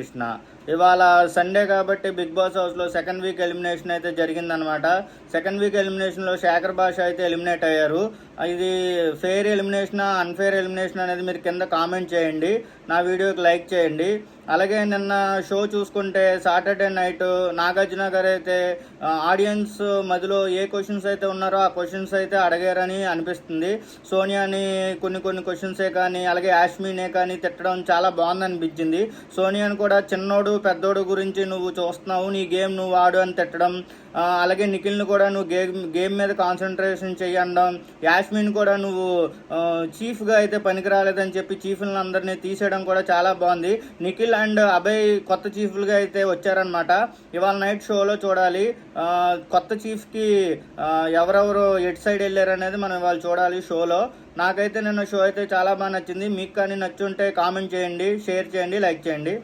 కృష్ణ. ఇవాళ సండే కాబట్టి big boss హౌస్లో సెకండ్ వీక్ ఎలిమినేషన్ అయితే జరిగిందనమాట. సెకండ్ వీక్ ఎలిమినేషన్లో శేఖర్ భాష అయితే ఎలిమినేట్ అయ్యారు. ఇది ఫెయిర్ ఎలిమినేషన్ అన్ఫెయిర్ ఎలిమినేషన్ అనేది మీరు కింద కామెంట్ చేయండి, నా వీడియోకి లైక్ చేయండి. అలాగే నిన్న షో చూసుకుంటే సాటర్డే నైట్ నాగార్జున గారు అయితే ఆడియన్స్ మధ్యలో ఏ క్వశ్చన్స్ అయితే ఉన్నారో ఆ క్వశ్చన్స్ అయితే అడిగారని అనిపిస్తుంది. సోనియాని కొన్ని క్వశ్చన్సే కానీ అలాగే యాష్మినే కానీ తిట్టడం చాలా బాగుంది అనిపించింది. సోనియాని కూడా చిన్నోడు పెద్దోడు గురించి నువ్వు చూస్తున్నావు, నీ గేమ్ నువ్వు ఆడు అని తిట్టడం, అలాగే నిఖిల్ని కూడా నువ్వు గేమ్ మీద కాన్సన్ట్రేషన్ చేయడం, యాస్మిన్ కూడా నువ్వు చీఫ్గా అయితే పనికి రాలేదని చెప్పి చీఫ్లను అందరినీ తీసేయడం కూడా చాలా బాగుంది. నిఖిల్ అండ్ అభయ్ కొత్త చీఫ్లుగా అయితే వచ్చారనమాట. ఇవాళ నైట్ షోలో చూడాలి కొత్త చీఫ్కి ఎవరెవరు ఎటు సైడ్ వెళ్ళారు అనేది మనం ఇవాళ చూడాలి షోలో. నాకైతే నిన్న షో అయితే చాలా బాగా నచ్చింది. మీకు కానీ నచ్చుంటే కామెంట్ చేయండి, షేర్ చేయండి, లైక్ చేయండి.